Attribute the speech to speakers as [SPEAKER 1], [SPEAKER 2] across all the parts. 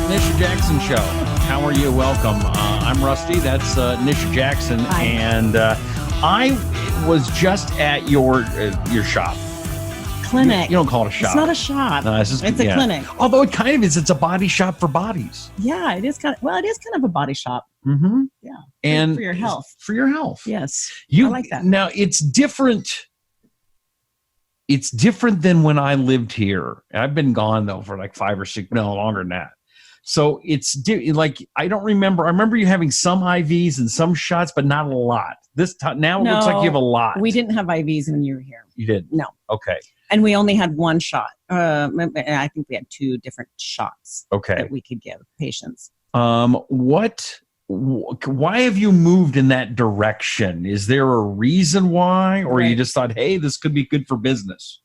[SPEAKER 1] Nisha Jackson Show. How are you? Welcome. I'm Rusty. That's Nisha Jackson.
[SPEAKER 2] Hi.
[SPEAKER 1] And I was just at your shop.
[SPEAKER 2] Clinic.
[SPEAKER 1] You don't call it a shop.
[SPEAKER 2] It's not a shop.
[SPEAKER 1] No,
[SPEAKER 2] it's a clinic.
[SPEAKER 1] Although it kind of is. It's a body shop for bodies.
[SPEAKER 2] Yeah, it is kind of a body shop.
[SPEAKER 1] Mm-hmm.
[SPEAKER 2] Yeah.
[SPEAKER 1] And
[SPEAKER 2] for your health.
[SPEAKER 1] For your health.
[SPEAKER 2] Yes.
[SPEAKER 1] I
[SPEAKER 2] like that.
[SPEAKER 1] Now, it's different. It's different than when I lived here. I've been gone, though, for like 5 or 6, no, longer than that. So it's like, I don't remember. I remember you having some IVs and some shots, but not a lot. This time, now it looks like you have a lot.
[SPEAKER 2] We didn't have IVs when you were here.
[SPEAKER 1] You did?
[SPEAKER 2] No.
[SPEAKER 1] Okay.
[SPEAKER 2] And we only had one shot. I think we had 2 different shots that we could give patients.
[SPEAKER 1] Why have you moved in that direction? Is there a reason why, or you just thought, hey, this could be good for business?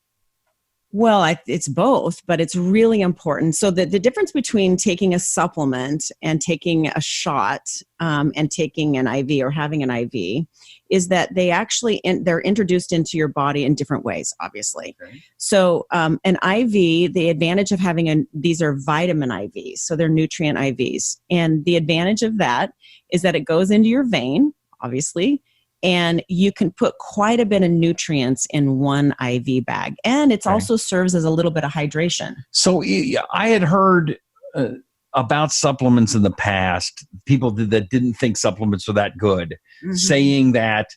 [SPEAKER 2] Well, it's both, but it's really important. So the difference between taking a supplement and taking a shot and taking an IV or having an IV is that they actually they're introduced into your body in different ways, obviously. Okay. So an IV, the advantage of having these are vitamin IVs, so they're nutrient IVs. And the advantage of that is that it goes into your vein, obviously, and you can put quite a bit of nutrients in one IV bag. And it also serves as a little bit of hydration.
[SPEAKER 1] So I had heard about supplements in the past, people that didn't think supplements were that good, saying that,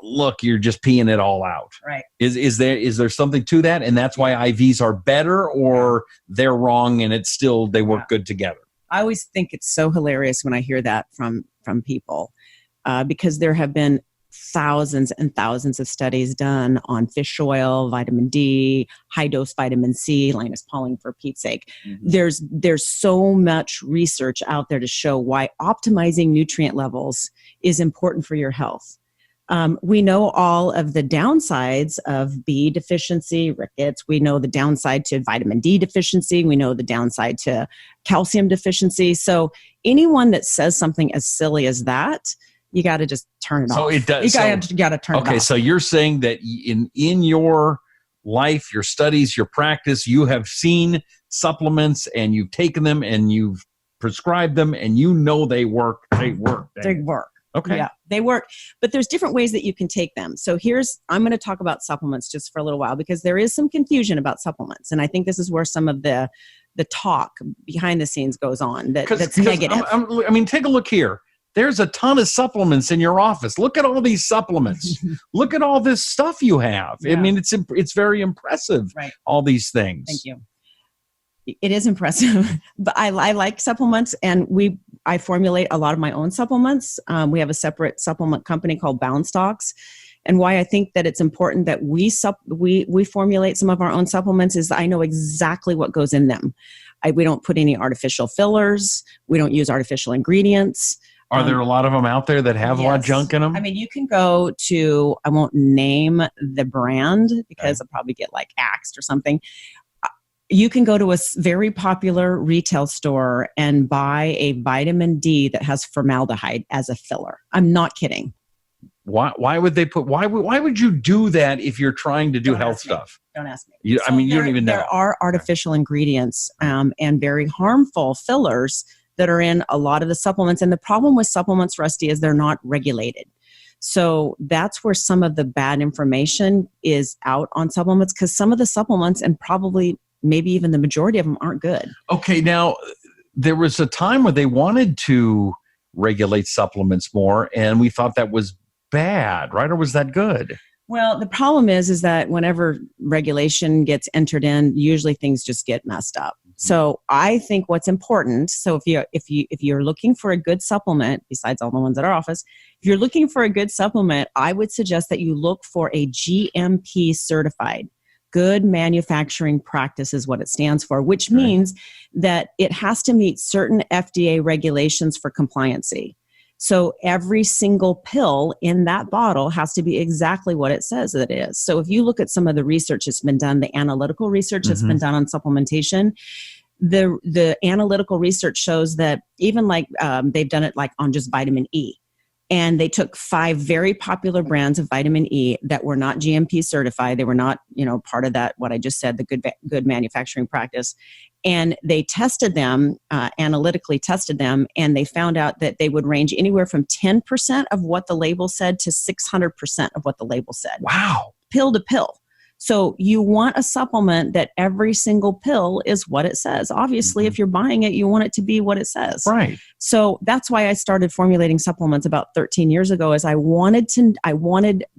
[SPEAKER 1] look, you're just peeing it all out.
[SPEAKER 2] Right.
[SPEAKER 1] Is there something to that? And that's why IVs are better, or they're wrong and it's still, they work good together?
[SPEAKER 2] I always think it's so hilarious when I hear that from people. Because there have been thousands and thousands of studies done on fish oil, vitamin D, high-dose vitamin C, Linus Pauling for Pete's sake. Mm-hmm. There's so much research out there to show why optimizing nutrient levels is important for your health. We know all of the downsides of B deficiency, rickets. We know the downside to vitamin D deficiency. We know the downside to calcium deficiency. So anyone that says something as silly as that, you got to just turn it off.
[SPEAKER 1] So it does.
[SPEAKER 2] You got to turn it off.
[SPEAKER 1] Okay, so you're saying that in your life, your studies, your practice, you have seen supplements and you've taken them and you've prescribed them and you know they work. They work.
[SPEAKER 2] They work.
[SPEAKER 1] Okay.
[SPEAKER 2] Yeah, they work. But there's different ways that you can take them. So I'm going to talk about supplements just for a little while because there is some confusion about supplements. And I think this is where some of the talk behind the scenes goes on that's negative.
[SPEAKER 1] I mean, take a look here. There's a ton of supplements in your office. Look at all these supplements. Look at all this stuff you have. Yeah. I mean, it's very impressive,
[SPEAKER 2] right?
[SPEAKER 1] All these things.
[SPEAKER 2] Thank you. It is impressive, but I like supplements, and I formulate a lot of my own supplements. We have a separate supplement company called Bound Stocks. And why I think that it's important that we formulate some of our own supplements is I know exactly what goes in them. We don't put any artificial fillers. We don't use artificial ingredients.
[SPEAKER 1] Are there a lot of them out there that have a lot of junk in them?
[SPEAKER 2] I mean, you can go to, I won't name the brand because I'll probably get like axed or something. You can go to a very popular retail store and buy a vitamin D that has formaldehyde as a filler. I'm not kidding.
[SPEAKER 1] Why would they why would you do that if you're trying to do health stuff?
[SPEAKER 2] Don't ask me.
[SPEAKER 1] You don't even know.
[SPEAKER 2] There are artificial ingredients and very harmful fillers that are in a lot of the supplements. And the problem with supplements, Rusty, is they're not regulated. So that's where some of the bad information is out on supplements, because some of the supplements, and probably maybe even the majority of them, aren't good.
[SPEAKER 1] Okay, now there was a time where they wanted to regulate supplements more, and we thought that was bad, right? Or was that good?
[SPEAKER 2] Well, the problem is that whenever regulation gets entered in, usually things just get messed up. So I think what's important, so if you're looking for a good supplement, besides all the ones at our office, if you're looking for a good supplement, I would suggest that you look for a GMP certified. Good manufacturing practice is what it stands for, which means that it has to meet certain FDA regulations for compliancy. So every single pill in that bottle has to be exactly what it says that it is. So if you look at some of the research that's been done, the analytical research that's been done on supplementation, the analytical research shows that even like they've done it like on just vitamin E. And they took 5 very popular brands of vitamin E that were not GMP certified. They were not, part of that, what I just said, the good manufacturing practice. And they tested them, analytically tested them, and they found out that they would range anywhere from 10% of what the label said to 600% of what the label said.
[SPEAKER 1] Wow.
[SPEAKER 2] Pill to pill. So you want a supplement that every single pill is what it says. Obviously, if you're buying it, you want it to be what it says.
[SPEAKER 1] Right.
[SPEAKER 2] So that's why I started formulating supplements about 13 years ago, is I wanted to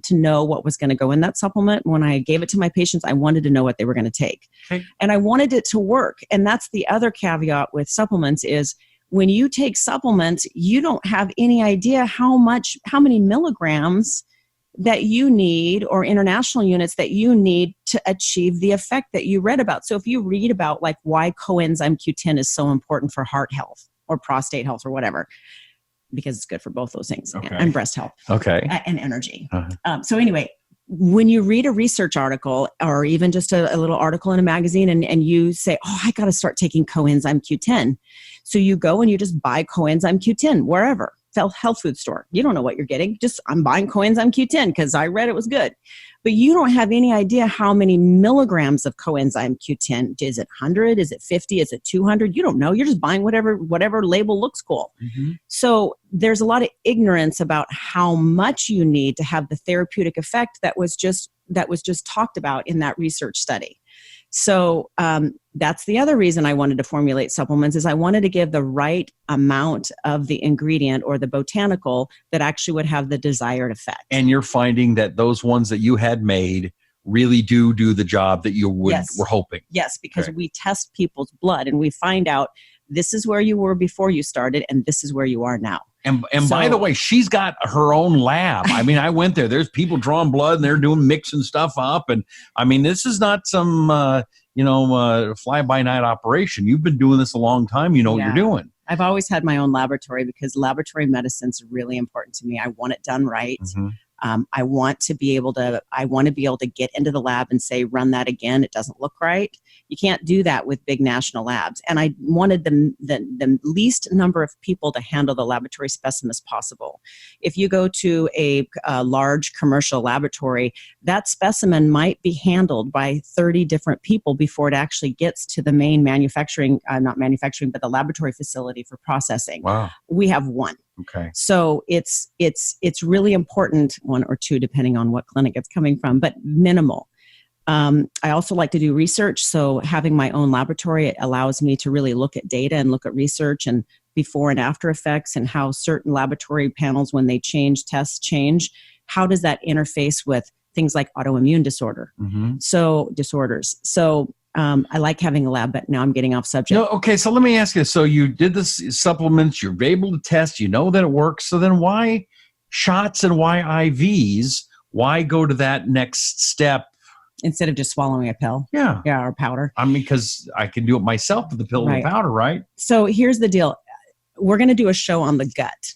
[SPEAKER 2] know what was going to go in that supplement. When I gave it to my patients, I wanted to know what they were going to take.
[SPEAKER 1] Okay.
[SPEAKER 2] And I wanted it to work. And that's the other caveat with supplements is when you take supplements, you don't have any idea how many milligrams that you need or international units that you need to achieve the effect that you read about. So if you read about like why coenzyme Q10 is so important for heart health or prostate health or whatever, because it's good for both those things, and breast health, and energy. So anyway, when you read a research article or even just a little article in a magazine and you say, oh, I got to start taking coenzyme Q10. So you go and you just buy coenzyme Q10 wherever. Health food store. You don't know what you're getting. Just I'm buying coenzyme Q10 because I read it was good. But you don't have any idea how many milligrams of coenzyme Q10. Is it 100? Is it 50? Is it 200? You don't know. You're just buying whatever label looks cool. Mm-hmm. So there's a lot of ignorance about how much you need to have the therapeutic effect that was just talked about in that research study. So that's the other reason I wanted to formulate supplements is I wanted to give the right amount of the ingredient or the botanical that actually would have the desired effect.
[SPEAKER 1] And you're finding that those ones that you had made really do the job that you were hoping.
[SPEAKER 2] Yes, because we test people's blood and we find out this is where you were before you started and this is where you are now.
[SPEAKER 1] And by the way, she's got her own lab. I mean, I went there. There's people drawing blood and they're doing mixing stuff up. And I mean, this is not some, fly-by-night operation. You've been doing this a long time. You know what you're doing.
[SPEAKER 2] I've always had my own laboratory because laboratory medicine's really important to me. I want it done right. Mm-hmm. I want to be able to get into the lab and say, run that again. It doesn't look right. You can't do that with big national labs. And I wanted the least number of people to handle the laboratory specimen as possible. If you go to a large commercial laboratory, that specimen might be handled by 30 different people before it actually gets to the main not manufacturing, but the laboratory facility for processing.
[SPEAKER 1] Wow.
[SPEAKER 2] We have one.
[SPEAKER 1] Okay.
[SPEAKER 2] So it's really important, one or two, depending on what clinic it's coming from, but minimal. I also like to do research. So having my own laboratory, it allows me to really look at data and look at research and before and after effects and how certain laboratory panels, when they tests change, how does that interface with things like autoimmune disorders. So I like having a lab, but now I'm getting off subject.
[SPEAKER 1] No, okay, so let me ask you. So you did the supplements, you're able to test, you know that it works. So then why shots and why IVs? Why go to that next step?
[SPEAKER 2] Instead of just swallowing a pill.
[SPEAKER 1] Yeah.
[SPEAKER 2] Yeah, or powder.
[SPEAKER 1] I mean, because I can do it myself with the pill and the powder, right?
[SPEAKER 2] So here's the deal. We're going to do a show on the gut,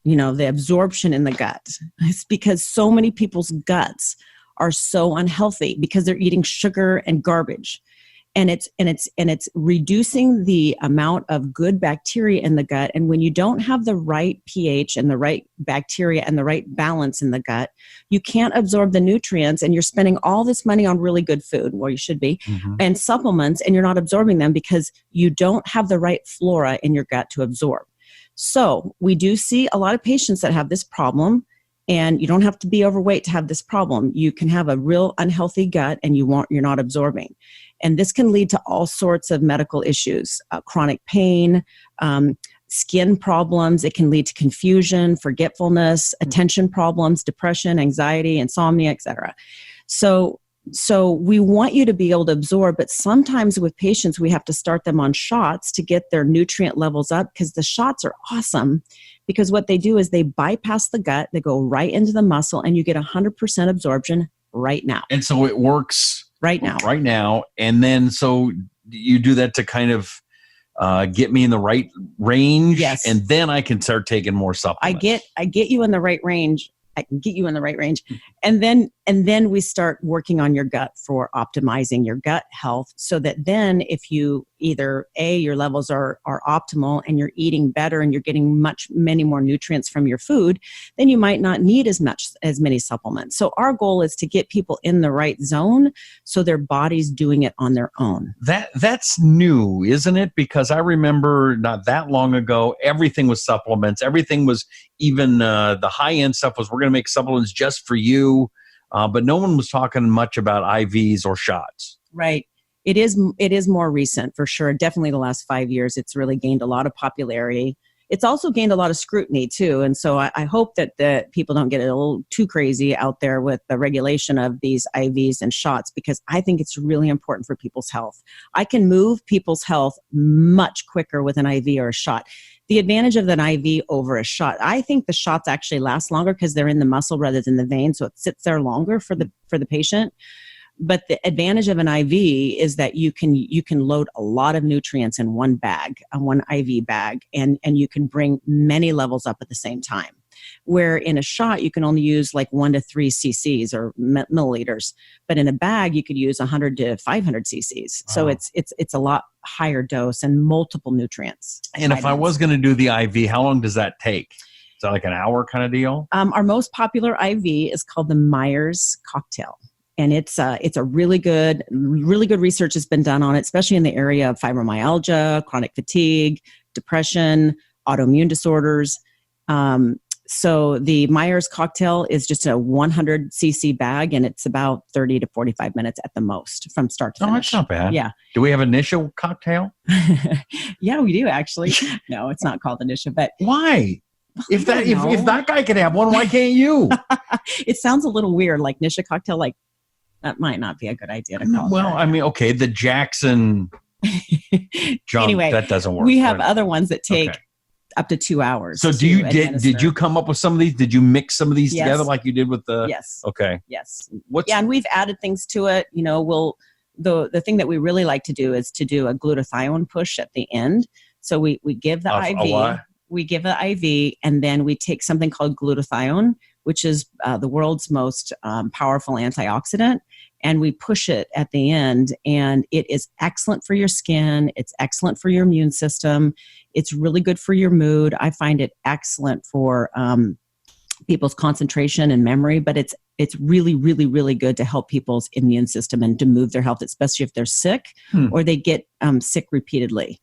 [SPEAKER 2] the absorption in the gut. It's because so many people's guts are so unhealthy because they're eating sugar and garbage. And it's reducing the amount of good bacteria in the gut. And when you don't have the right pH and the right bacteria and the right balance in the gut, you can't absorb the nutrients and you're spending all this money on really good food, well, you should be, and supplements, and you're not absorbing them because you don't have the right flora in your gut to absorb. So we do see a lot of patients that have this problem. And you don't have to be overweight to have this problem. You can have a real unhealthy gut and you're not absorbing. And this can lead to all sorts of medical issues, chronic pain, skin problems. It can lead to confusion, forgetfulness, attention problems, depression, anxiety, insomnia, etc. So we want you to be able to absorb, but sometimes with patients, we have to start them on shots to get their nutrient levels up because the shots are awesome because what they do is they bypass the gut, they go right into the muscle, and you get 100% absorption right now.
[SPEAKER 1] And so it works
[SPEAKER 2] right now.
[SPEAKER 1] Right now. And then so you do that to kind of get me in the right range.
[SPEAKER 2] Yes.
[SPEAKER 1] And then I can start taking more supplements.
[SPEAKER 2] I get you in the right range. I can get you in the right range. And then we start working on your gut for optimizing your gut health, so that then if you either your levels are optimal and you're eating better and you're getting many more nutrients from your food, then you might not need as many supplements. So our goal is to get people in the right zone so their body's doing it on their own.
[SPEAKER 1] That's new, isn't it? Because I remember not that long ago, everything was supplements. Everything was, even the high-end stuff was, we're going to make supplements just for you. But no one was talking much about IVs or shots.
[SPEAKER 2] Right. It is more recent for sure. Definitely the last 5 years, it's really gained a lot of popularity. It's also gained a lot of scrutiny too. And so I hope that the people don't get a little too crazy out there with the regulation of these IVs and shots, because I think it's really important for people's health. I can move people's health much quicker with an IV or a shot. The advantage of an IV over a shot, I think the shots actually last longer because they're in the muscle rather than the vein, so it sits there longer for the patient. But the advantage of an IV is that you can load a lot of nutrients in one bag, one IV bag, and you can bring many levels up at the same time. Where in a shot, you can only use like 1 to 3 cc's or milliliters. But in a bag, you could use 100 to 500 cc's. Wow. So it's a lot higher dose and multiple nutrients.
[SPEAKER 1] And if I was going to do the IV, how long does that take? Is that like an hour kind of deal?
[SPEAKER 2] Our most popular IV is called the Myers cocktail. And it's a really good research has been done on it, especially in the area of fibromyalgia, chronic fatigue, depression, autoimmune disorders. So the Myers cocktail is just a 100 cc bag, and it's about 30 to 45 minutes at the most from start to finish.
[SPEAKER 1] Oh, that's not bad.
[SPEAKER 2] Yeah.
[SPEAKER 1] Do we have a Nisha cocktail?
[SPEAKER 2] Yeah, we do actually. No, it's not called a Nisha, but
[SPEAKER 1] why? If that guy can have one, why can't you?
[SPEAKER 2] It sounds a little weird, like Nisha cocktail. Like that might not be a good idea to call.
[SPEAKER 1] Well, I mean, okay, the Jackson jump,
[SPEAKER 2] anyway,
[SPEAKER 1] that doesn't work.
[SPEAKER 2] We have other ones that take up to 2 hours.
[SPEAKER 1] So did you come up with some of these? Did you mix some of these together like you did with the?
[SPEAKER 2] Yes.
[SPEAKER 1] Okay.
[SPEAKER 2] Yes. And we've added things to it. You know, the thing that we really like to do is to do a glutathione push at the end. So we give the IV. We give an IV, and then we take something called glutathione, which is the world's most powerful antioxidant, and we push it at the end. And it is excellent for your skin. It's excellent for your immune system. It's really good for your mood. I find it excellent for people's concentration and memory, but it's really, really, really good to help people's immune system and to move their health, especially if they're sick or they get sick repeatedly.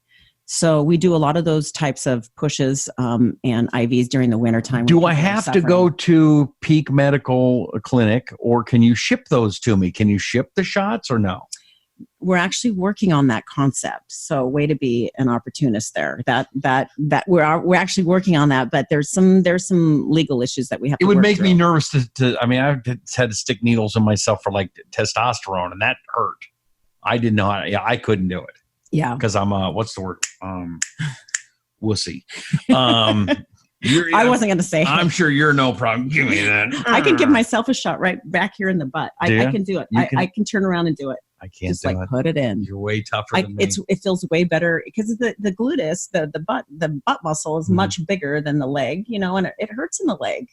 [SPEAKER 2] So we do a lot of those types of pushes and IVs during the wintertime.
[SPEAKER 1] Do I have to go to Peak Medical Clinic, or can you ship those to me? Can you ship the shots or no?
[SPEAKER 2] We're actually working on that concept. So way to be an opportunist there. That we're actually working on that, but there's some legal issues that we have to work through. It would make me
[SPEAKER 1] nervous to I mean, I've had to stick needles in myself for like testosterone, and that hurt. I didn't know I couldn't do it.
[SPEAKER 2] Yeah.
[SPEAKER 1] Because I'm what's the word? Wussy.
[SPEAKER 2] I wasn't going to say.
[SPEAKER 1] I'm sure you're no problem. Give me that.
[SPEAKER 2] I can give myself a shot right back here in the butt. I can do it. I can turn around and do it.
[SPEAKER 1] I can't
[SPEAKER 2] just like put it in.
[SPEAKER 1] You're way tougher than me.
[SPEAKER 2] It feels way better because the gluteus, the butt muscle is much bigger than the leg, and it hurts in the leg.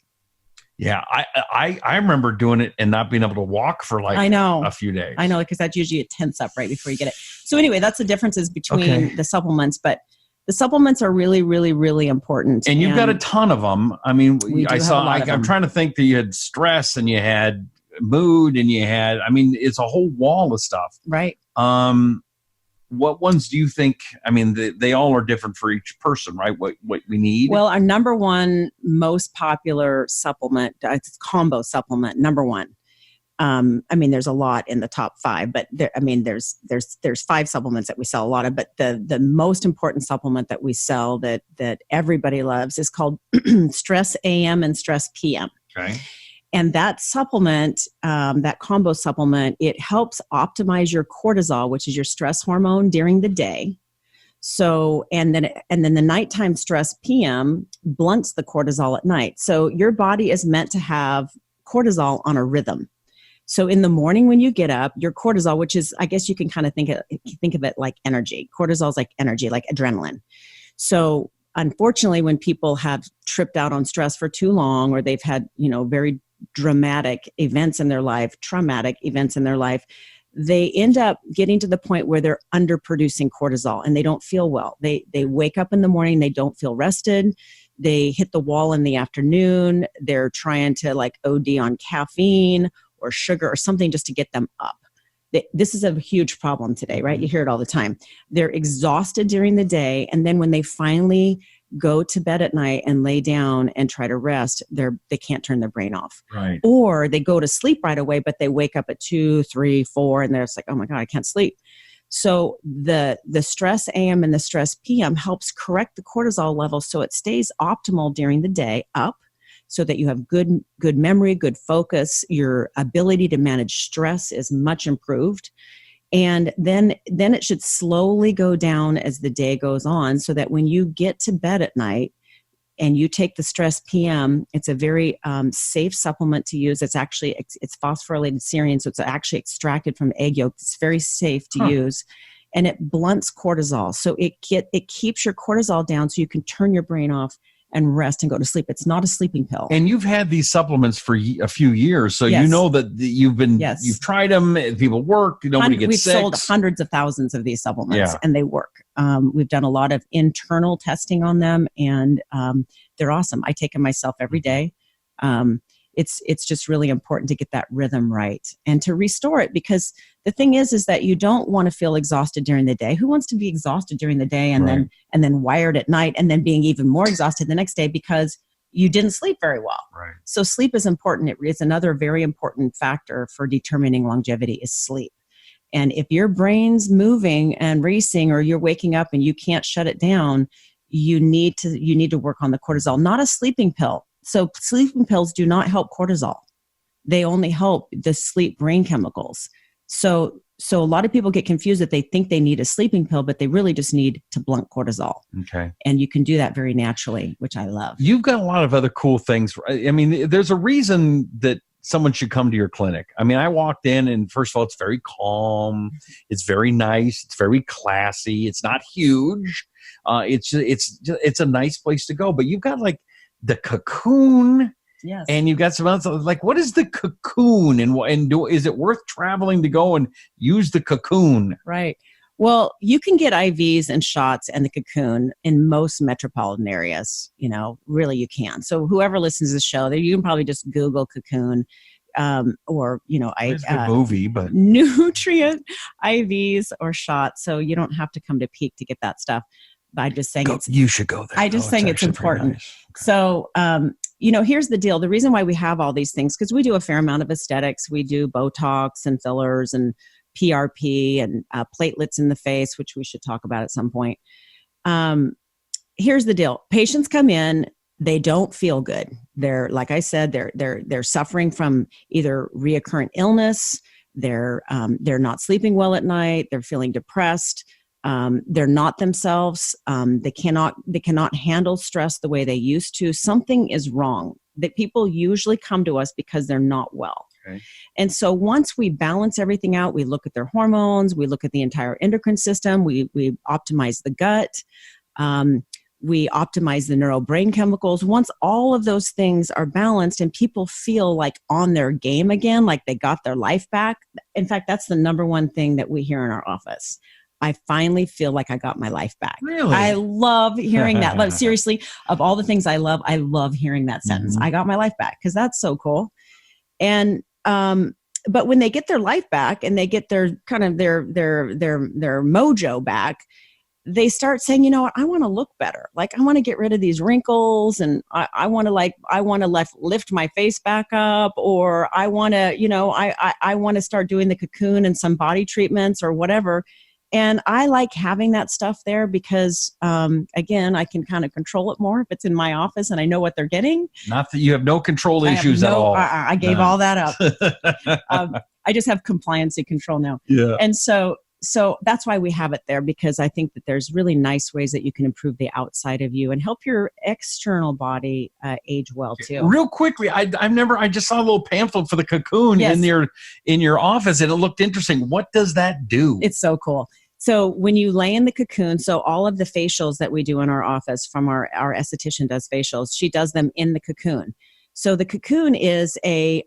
[SPEAKER 1] Yeah, I remember doing it and not being able to walk for like a few days.
[SPEAKER 2] I know, because that's usually a tense up right before you get it. So anyway, that's the differences between the supplements, but the supplements are really, really, really important.
[SPEAKER 1] And you've got a ton of them. I mean, I'm trying to think that you had stress and you had mood and you had, it's a whole wall of stuff.
[SPEAKER 2] Right.
[SPEAKER 1] What ones do you think, they all are different for each person, right? What we need? Well,
[SPEAKER 2] our number one most popular supplement, it's combo supplement, number one. There's a lot in the top 5, but there's 5 supplements that we sell a lot of, but the most important supplement that we sell that everybody loves is called Stress AM and Stress PM.
[SPEAKER 1] Okay.
[SPEAKER 2] And that supplement, that combo supplement, it helps optimize your cortisol, which is your stress hormone during the day. So, and then the nighttime stress PM blunts the cortisol at night. So your body is meant to have cortisol on a rhythm. So in the morning when you get up, your cortisol, which is, I guess you can kind of think of it like energy. Cortisol is like energy, like adrenaline. So unfortunately, when people have tripped out on stress for too long, or they've had, very dramatic events in their life, traumatic events in their life, they end up getting to the point where they're underproducing cortisol and they don't feel well. They wake up in the morning, they don't feel rested. They hit the wall in the afternoon. They're trying to like OD on caffeine or sugar or something just to get them up. This is a huge problem today, right? You hear it all the time. They're exhausted during the day. And then when they finally go to bed at night and lay down and try to rest, they can't turn their brain off.
[SPEAKER 1] Right.
[SPEAKER 2] Or they go to sleep right away, but they wake up at 2, 3, 4, and they're just like, oh my God, I can't sleep. So the stress AM and the stress PM helps correct the cortisol level so it stays optimal during the day up, so that you have good memory, good focus. Your ability to manage stress is much improved. And then it should slowly go down as the day goes on, so that when you get to bed at night and you take the stress PM, it's a very safe supplement to use. It's phosphorylated serine, so it's actually extracted from egg yolk. It's very safe to use, and it blunts cortisol. So it keeps your cortisol down, so you can turn your brain off and rest and go to sleep. It's not a sleeping pill.
[SPEAKER 1] And you've had these supplements for a few years, so
[SPEAKER 2] Yes.
[SPEAKER 1] you know that you've tried them. People work. Nobody gets sick.
[SPEAKER 2] We've sold hundreds of thousands of these supplements,
[SPEAKER 1] Yeah.
[SPEAKER 2] and they work. We've done a lot of internal testing on them, and they're awesome. I take them myself every day. It's just really important to get that rhythm right and to restore it, because the thing is that you don't want to feel exhausted during the day. Who wants to be exhausted during the day and
[SPEAKER 1] Right.
[SPEAKER 2] then wired at night and then being even more exhausted the next day because you didn't sleep very well?
[SPEAKER 1] Right.
[SPEAKER 2] So sleep is important. It's another very important factor for determining longevity is sleep. And if your brain's moving and racing, or you're waking up and you can't shut it down, you need to work on the cortisol, not a sleeping pill. So sleeping pills do not help cortisol. They only help the sleep brain chemicals. So a lot of people get confused that they think they need a sleeping pill, but they really just need to blunt cortisol.
[SPEAKER 1] Okay.
[SPEAKER 2] And you can do that very naturally, which I love.
[SPEAKER 1] You've got a lot of other cool things. I mean, there's a reason that someone should come to your clinic. I mean, I walked in and first of all, it's very calm. It's very nice. It's very classy. It's not huge. It's a nice place to go, but you've got like the Cocoon.
[SPEAKER 2] Yes.
[SPEAKER 1] And you've got some other, like, what is the Cocoon, is it worth traveling to go and use the Cocoon?
[SPEAKER 2] Right. Well, you can get IVs and shots and the Cocoon in most metropolitan areas. Really you can. So whoever listens to the show, you can probably just Google Cocoon,
[SPEAKER 1] It's a movie, but
[SPEAKER 2] nutrient IVs or shots. So you don't have to come to Peak to get that stuff. But I'm just saying
[SPEAKER 1] you should go there.
[SPEAKER 2] I just saying it's important.
[SPEAKER 1] Nice. Okay.
[SPEAKER 2] So, here's the deal. The reason why we have all these things, because we do a fair amount of aesthetics. We do Botox and fillers and PRP and platelets in the face, which we should talk about at some point. Here's the deal. Patients come in, they don't feel good. They're, like I said, they're suffering from either reoccurrent illness. They're not sleeping well at night. They're feeling depressed. They're not themselves. They cannot handle stress the way they used to. Something is wrong. That people usually come to us because they're not well.
[SPEAKER 1] Okay.
[SPEAKER 2] And so once we balance everything out, we look at their hormones, we look at the entire endocrine system, we optimize the gut, we optimize the neurobrain chemicals. Once all of those things are balanced and people feel like on their game again, like they got their life back. In fact, that's the number one thing that we hear in our office. I finally feel like I got my life back.
[SPEAKER 1] Really?
[SPEAKER 2] I love hearing that. Like, seriously, of all the things I love hearing that sentence.
[SPEAKER 1] Mm-hmm.
[SPEAKER 2] I got my life back, because that's so cool. And but when they get their life back and they get their kind of their mojo back, they start saying, I want to look better. Like, I want to get rid of these wrinkles, and I want to lift my face back up, or I want to, I want to start doing the Cocoon and some body treatments or whatever. And I like having that stuff there because, again, I can kind of control it more if it's in my office and I know what they're getting.
[SPEAKER 1] Not that you have no control issues at all.
[SPEAKER 2] I gave all that up. I just have compliancy control now.
[SPEAKER 1] Yeah.
[SPEAKER 2] And so that's why we have it there, because I think that there's really nice ways that you can improve the outside of you and help your external body age well too.
[SPEAKER 1] Real quickly, I just saw a little pamphlet for the Cocoon
[SPEAKER 2] Yes.
[SPEAKER 1] in your office, and it looked interesting. What does that do?
[SPEAKER 2] It's so cool. So when you lay in the Cocoon, so all of the facials that we do in our office, from our esthetician does facials, she does them in the Cocoon. So the cocoon is it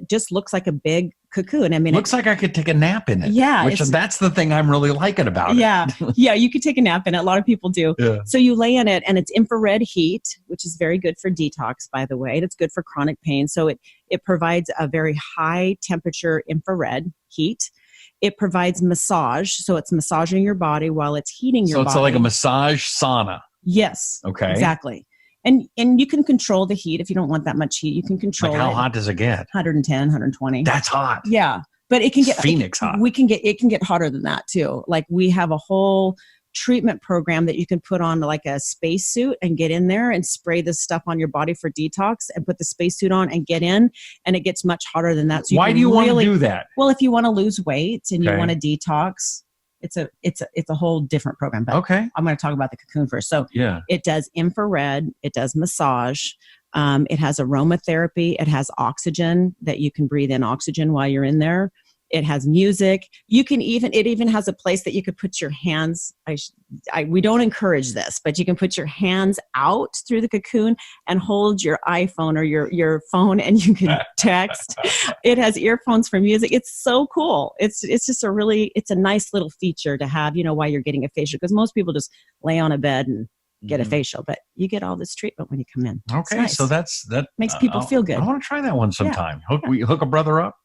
[SPEAKER 2] just looks like a big cocoon. I mean,
[SPEAKER 1] looks like I could take a nap in it.
[SPEAKER 2] Yeah.
[SPEAKER 1] Which that's the thing I'm really liking about it.
[SPEAKER 2] Yeah, you could take a nap in it. A lot of people do.
[SPEAKER 1] Yeah.
[SPEAKER 2] So you lay in it, and it's infrared heat, which is very good for detox, by the way. And it's good for chronic pain. So it provides a very high temperature infrared heat. It provides massage. So it's massaging your body while it's heating your body.
[SPEAKER 1] So it's like a massage sauna.
[SPEAKER 2] Yes.
[SPEAKER 1] Okay.
[SPEAKER 2] Exactly. And you can control the heat if you don't want that much heat. You can control
[SPEAKER 1] like how hot does it get?
[SPEAKER 2] 110, 120.
[SPEAKER 1] That's hot.
[SPEAKER 2] Yeah. But it can get
[SPEAKER 1] Phoenix hot.
[SPEAKER 2] It can get hotter than that too. Like we have a whole treatment program that you can put on like a spacesuit and get in there and spray this stuff on your body for detox and put the spacesuit on and get in, and it gets much hotter than that. So
[SPEAKER 1] why do you want to do that?
[SPEAKER 2] Well, if you want to lose weight and you want to detox, it's a whole different program. But
[SPEAKER 1] okay,
[SPEAKER 2] I'm going to talk about the cocoon first. So
[SPEAKER 1] yeah,
[SPEAKER 2] it does infrared, it does massage, it has aromatherapy, it has oxygen that you can breathe in oxygen while you're in there. It has music. It even has a place that you could put your hands. We don't encourage this, but you can put your hands out through the cocoon and hold your iPhone or your phone, and you can text. It has earphones for music. It's so cool. It's just it's a nice little feature to have, while you're getting a facial, because most people just lay on a bed and get a facial, but you get all this treatment when you come in.
[SPEAKER 1] Okay,
[SPEAKER 2] nice.
[SPEAKER 1] So that
[SPEAKER 2] makes people feel good.
[SPEAKER 1] I want to try that one sometime. Yeah. We hook a brother up.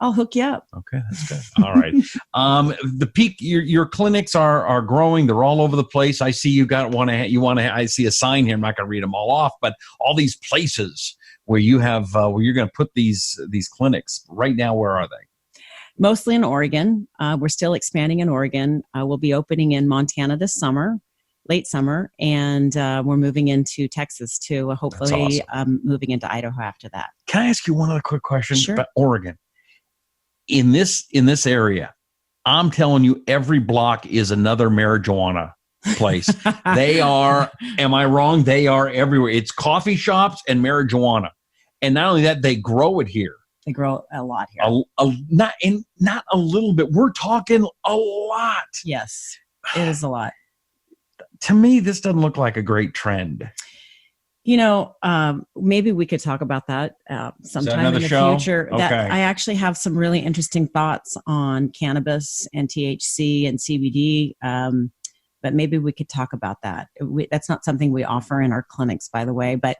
[SPEAKER 2] I'll hook you up.
[SPEAKER 1] Okay, that's good. All right. The peak, your clinics are growing. They're all over the place. I see you got I see a sign here. I'm not going to read them all off, but all these places where you have where you're going to put these clinics right now. Where are they?
[SPEAKER 2] Mostly in Oregon. We're still expanding in Oregon. We'll be opening in Montana this summer, late summer, and we're moving into Texas too. Hopefully, awesome. Moving into Idaho after that.
[SPEAKER 1] Can I ask you one other quick question
[SPEAKER 2] Sure.
[SPEAKER 1] about Oregon? In this area, I'm telling you, every block is another marijuana place. They are, am I wrong? They are everywhere. It's coffee shops and marijuana. And not only that, they grow it here.
[SPEAKER 2] They grow a lot here.
[SPEAKER 1] Not a little bit. We're talking a lot.
[SPEAKER 2] Yes, it is a lot.
[SPEAKER 1] To me, this doesn't look like a great trend.
[SPEAKER 2] Maybe we could talk about that sometime in the future.
[SPEAKER 1] Okay.
[SPEAKER 2] I actually have some really interesting thoughts on cannabis and THC and CBD, but maybe we could talk about that. That's not something we offer in our clinics, by the way, but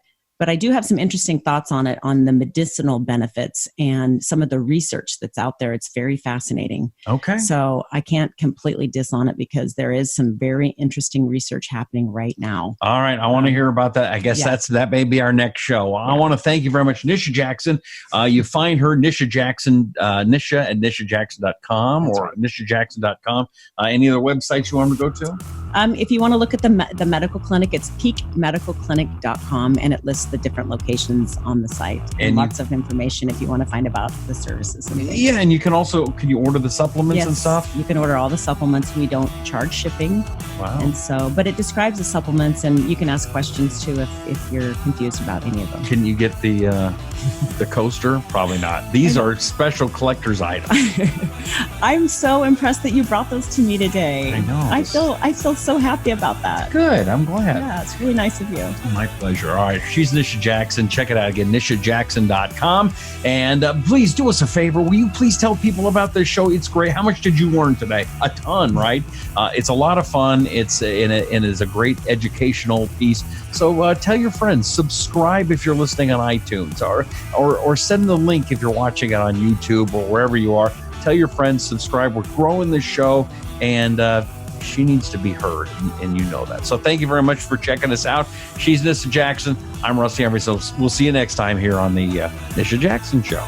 [SPEAKER 2] I do have some interesting thoughts on it, on the medicinal benefits and some of the research that's out there. It's very fascinating.
[SPEAKER 1] Okay.
[SPEAKER 2] So I can't completely diss on it because there is some very interesting research happening right now.
[SPEAKER 1] All right. I want to hear about that. I guess that may be our next show. Yeah. I want to thank you very much, Nisha Jackson. You find her, Nisha Jackson, Nisha at nishajackson.com or right. nishajackson.com. Any other websites you want to go to?
[SPEAKER 2] If you want to look at the medical clinic, it's peakmedicalclinic.com, and it lists the different locations on the site and lots of information if you want to find about the services and things.
[SPEAKER 1] Yeah, and you can you order the supplements and stuff?
[SPEAKER 2] You can order all the supplements. We don't charge shipping.
[SPEAKER 1] Wow.
[SPEAKER 2] And so, but it describes the supplements, and you can ask questions too if you're confused about any of them.
[SPEAKER 1] Can you get the coaster? Probably not. These are special collector's items.
[SPEAKER 2] I'm so impressed that you brought those to me today.
[SPEAKER 1] I know.
[SPEAKER 2] I feel so happy about that.
[SPEAKER 1] Good. I'm glad.
[SPEAKER 2] Yeah, it's really nice of you.
[SPEAKER 1] My pleasure. All right. She's Nisha Jackson. Check it out again, nishajackson.com. And please do us a favor. Will you please tell people about this show? It's great. How much did you learn today? A ton, right? It's a lot of fun. It's and it is a great educational piece. So tell your friends, subscribe if you're listening on iTunes, or send the link if you're watching it on YouTube or wherever you are. Tell your friends, subscribe. We're growing this show, and she needs to be heard, and you know that. So thank you very much for checking us out. She's Nisha Jackson. I'm Rusty Emery. So we'll see you next time here on the Nisha Jackson Show.